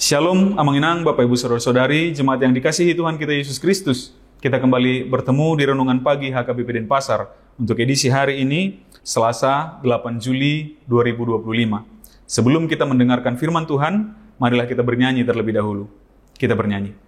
Shalom, Amanginang, Bapak Ibu Saudara-saudari, jemaat yang dikasihi Tuhan kita Yesus Kristus. Kita kembali bertemu di Renungan Pagi HKBP Denpasar untuk edisi hari ini, Selasa 8 Juli 2025. Sebelum kita mendengarkan firman Tuhan, marilah kita bernyanyi terlebih dahulu. Kita bernyanyi.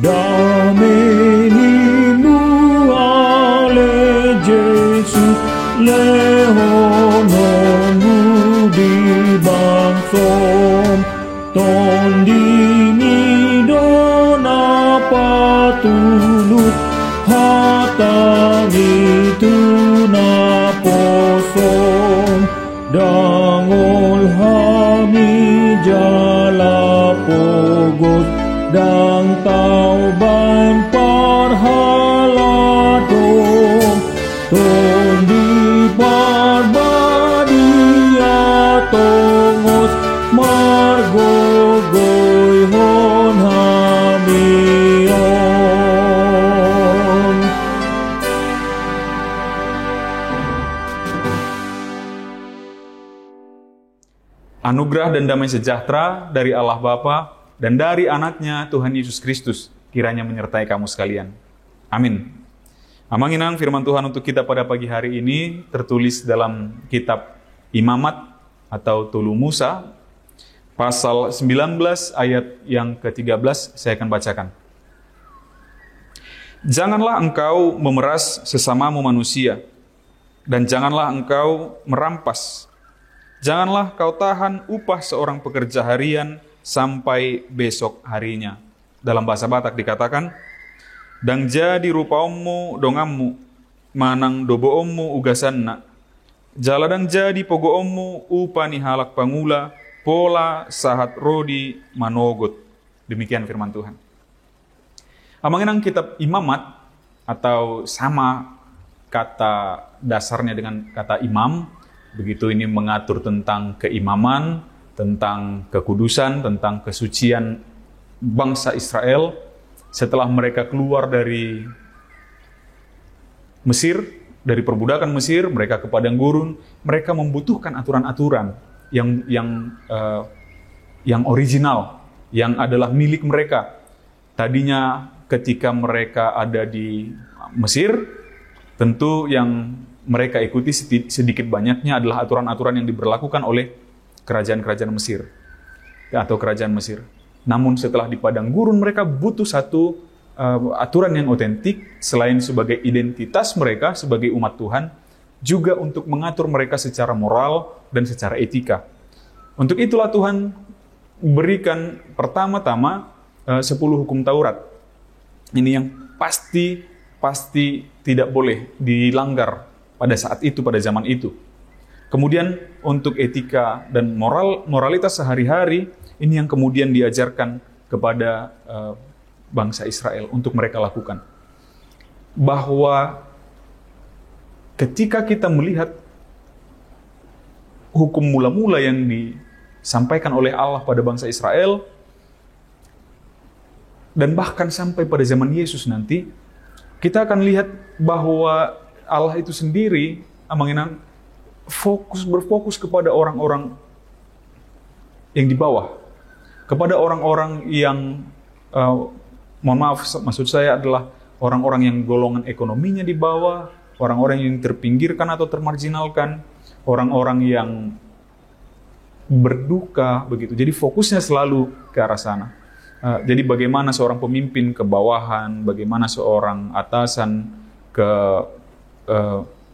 Damenimu ale Jesus lehonomu di bangsom tondini dona patulut hatami tuna posom dangol hami jala pogos dang tauban parhaladom tondi parbadia tongos margogoy hon hamion. Anugerah dan damai sejahtera dari Allah Bapa dan dari anaknya Tuhan Yesus Kristus kiranya menyertai kamu sekalian. Amin. Amanginang, firman Tuhan untuk kita pada pagi hari ini tertulis dalam kitab Imamat atau Tulu Musa, pasal 19 ayat yang ke-13, saya akan bacakan. Janganlah engkau memeras sesamamu manusia, dan janganlah engkau merampas. Janganlah kau tahan upah seorang pekerja harian sampai besok harinya. Dalam bahasa Batak dikatakan, dang jadi rupaomu dongammu, manang doboommu ugasanna. Jaladang jadi pogoommu upani halak pangula, pola sahat rodi manogot. Demikian firman Tuhan. Amanginang kitab Imamat, atau sama kata dasarnya dengan kata imam, begitu ini mengatur tentang keimaman, tentang kekudusan, tentang kesucian bangsa Israel setelah mereka keluar dari Mesir, dari perbudakan Mesir, mereka ke padang gurun. Mereka membutuhkan aturan-aturan yang original, yang adalah milik mereka. Tadinya ketika mereka ada di Mesir, tentu yang mereka ikuti sedikit banyaknya adalah aturan-aturan yang diberlakukan oleh kerajaan-kerajaan Mesir atau kerajaan Mesir. Namun setelah di padang gurun mereka butuh satu aturan yang otentik selain sebagai identitas mereka sebagai umat Tuhan, juga untuk mengatur mereka secara moral dan secara etika. Untuk itulah Tuhan berikan pertama-tama 10 hukum Taurat. Ini yang pasti tidak boleh dilanggar pada saat itu, pada zaman itu. Kemudian untuk etika dan moralitas sehari-hari, ini yang kemudian diajarkan kepada bangsa Israel untuk mereka lakukan. Bahwa ketika kita melihat hukum mula-mula yang disampaikan oleh Allah pada bangsa Israel, dan bahkan sampai pada zaman Yesus nanti, kita akan lihat bahwa Allah itu sendiri, Amanginang, berfokus kepada orang-orang yang di bawah, kepada orang-orang yang, mohon maaf, maksud saya adalah orang-orang yang golongan ekonominya di bawah, orang-orang yang terpinggirkan atau termarginalkan, orang-orang yang berduka, begitu. Jadi fokusnya selalu ke arah sana. Jadi bagaimana seorang pemimpin ke bawahan, bagaimana seorang atasan ke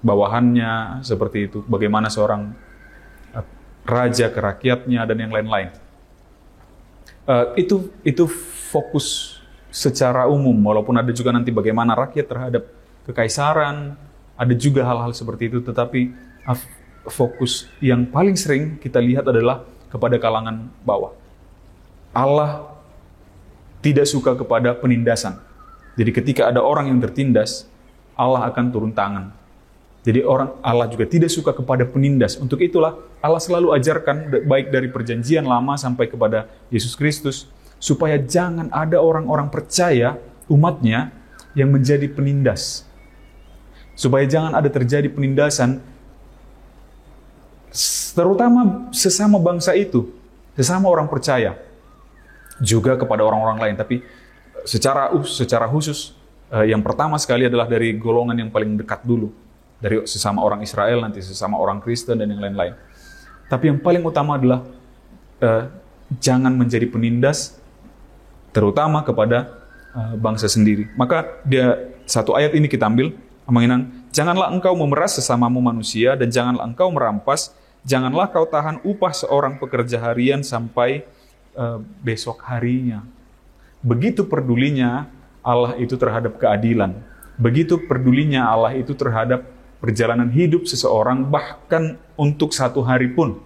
bawahannya, seperti itu. Bagaimana seorang raja ke rakyatnya dan yang lain-lain. Itu fokus secara umum, walaupun ada juga nanti bagaimana rakyat terhadap kekaisaran, ada juga hal-hal seperti itu, tetapi fokus yang paling sering kita lihat adalah kepada kalangan bawah. Allah tidak suka kepada penindasan. Jadi ketika ada orang yang tertindas, Allah akan turun tangan. Jadi Allah juga tidak suka kepada penindas. Untuk itulah Allah selalu ajarkan baik dari perjanjian lama sampai kepada Yesus Kristus, supaya jangan ada orang-orang percaya umatnya yang menjadi penindas. Supaya jangan ada terjadi penindasan, terutama sesama bangsa itu, sesama orang percaya, juga kepada orang-orang lain. Tapi secara khusus, yang pertama sekali adalah dari golongan yang paling dekat dulu. Dari sesama orang Israel, nanti sesama orang Kristen, dan yang lain-lain. Tapi yang paling utama adalah jangan menjadi penindas, terutama kepada bangsa sendiri. Maka satu ayat ini kita ambil, mengenang, janganlah engkau memeras sesamamu manusia, dan janganlah engkau merampas, janganlah kau tahan upah seorang pekerja harian sampai besok harinya. Begitu pedulinya Allah itu terhadap keadilan. Begitu pedulinya Allah itu terhadap perjalanan hidup seseorang, bahkan untuk satu hari pun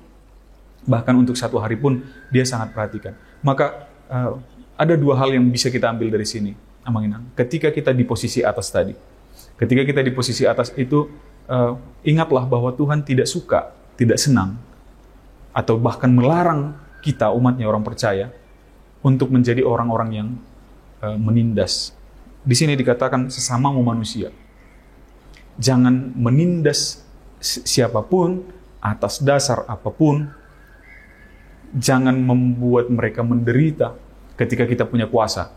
dia sangat perhatikan. Maka ada dua hal yang bisa kita ambil dari sini, ketika kita di posisi atas tadi. Ketika kita di posisi atas itu, ingatlah bahwa Tuhan tidak suka, tidak senang, atau bahkan melarang kita, umatnya orang percaya, untuk menjadi orang-orang yang menindas. Di sini dikatakan sesamamu manusia. Jangan menindas siapapun atas dasar apapun. Jangan membuat mereka menderita ketika kita punya kuasa.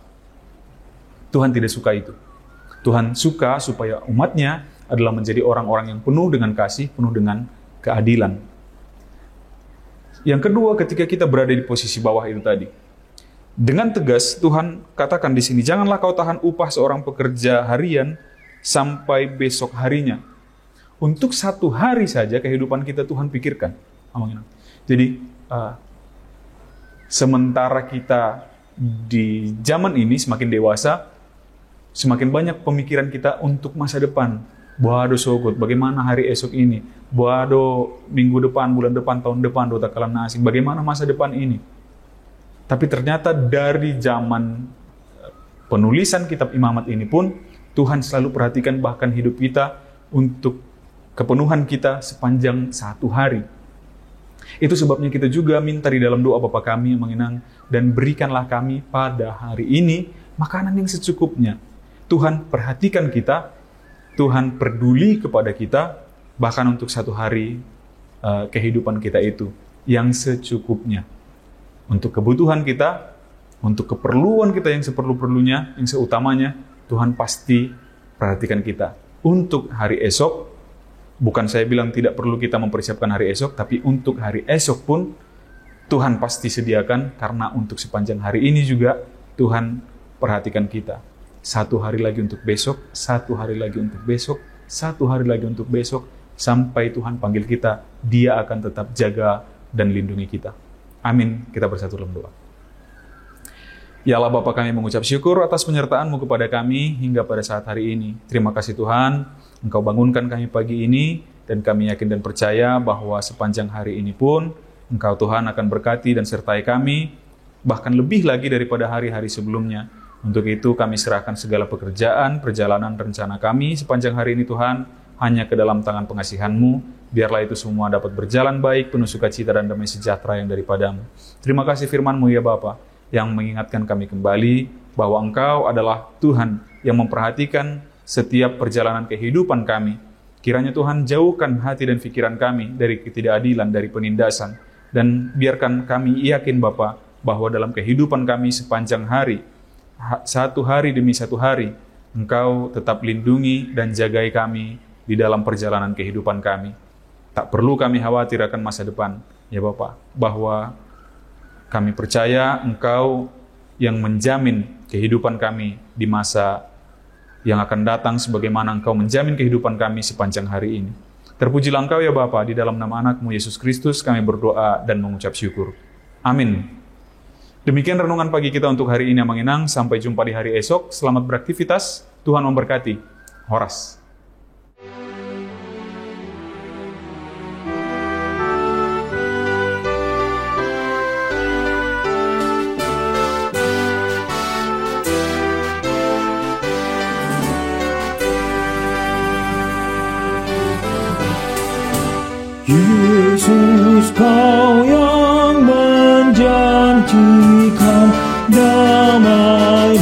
Tuhan tidak suka itu. Tuhan suka supaya umatnya adalah menjadi orang-orang yang penuh dengan kasih, penuh dengan keadilan. Yang kedua, ketika kita berada di posisi bawah itu tadi, dengan tegas Tuhan katakan di sini, janganlah kau tahan upah seorang pekerja harian sampai besok harinya. Untuk satu hari saja kehidupan kita Tuhan pikirkan. Jadi sementara kita di zaman ini semakin dewasa, semakin banyak pemikiran kita untuk masa depan. Boado sogot, bagaimana hari esok ini? Boado minggu depan, bulan depan, tahun depan, dota kalam nasi. Bagaimana masa depan ini? Tapi ternyata dari zaman penulisan kitab Imamat ini pun, Tuhan selalu perhatikan bahkan hidup kita untuk kepenuhan kita sepanjang satu hari. Itu sebabnya kita juga minta di dalam doa Bapa kami yang mengenang, dan berikanlah kami pada hari ini makanan yang secukupnya. Tuhan perhatikan kita, Tuhan peduli kepada kita, bahkan untuk satu hari kehidupan kita itu yang secukupnya. Untuk kebutuhan kita, untuk keperluan kita yang seperlu-perlunya, yang seutamanya, Tuhan pasti perhatikan kita. Untuk hari esok, bukan saya bilang tidak perlu kita mempersiapkan hari esok, tapi untuk hari esok pun Tuhan pasti sediakan, karena untuk sepanjang hari ini juga Tuhan perhatikan kita. Satu hari lagi untuk besok, satu hari lagi untuk besok, satu hari lagi untuk besok, sampai Tuhan panggil kita, Dia akan tetap jaga dan lindungi kita. Amin. Kita bersatu dalam doa. Ya Allah Bapa, kami mengucap syukur atas penyertaan-Mu kepada kami hingga pada saat hari ini. Terima kasih Tuhan, Engkau bangunkan kami pagi ini, dan kami yakin dan percaya bahwa sepanjang hari ini pun Engkau Tuhan akan berkati dan sertai kami, bahkan lebih lagi daripada hari-hari sebelumnya. Untuk itu kami serahkan segala pekerjaan, perjalanan, rencana kami sepanjang hari ini Tuhan, hanya ke dalam tangan pengasihan-Mu. Biarlah itu semua dapat berjalan baik, penuh sukacita dan damai sejahtera yang daripada-Mu. Terima kasih firman-Mu ya Bapa, yang mengingatkan kami kembali bahwa Engkau adalah Tuhan yang memperhatikan setiap perjalanan kehidupan kami. Kiranya Tuhan jauhkan hati dan pikiran kami dari ketidakadilan, dari penindasan, dan biarkan kami yakin Bapa bahwa dalam kehidupan kami sepanjang hari, satu hari demi satu hari, Engkau tetap lindungi dan jagai kami di dalam perjalanan kehidupan kami. Tak perlu kami khawatir akan masa depan, ya Bapa, bahwa kami percaya Engkau yang menjamin kehidupan kami di masa yang akan datang, sebagaimana Engkau menjamin kehidupan kami sepanjang hari ini. Terpujilah Engkau ya Bapa, di dalam nama anak-Mu Yesus Kristus kami berdoa dan mengucap syukur. Amin. Demikian renungan pagi kita untuk hari ini, Manginang. Sampai jumpa di hari esok. Selamat beraktivitas. Tuhan memberkati. Horas. Yesus, Kau yang menjanjikan damai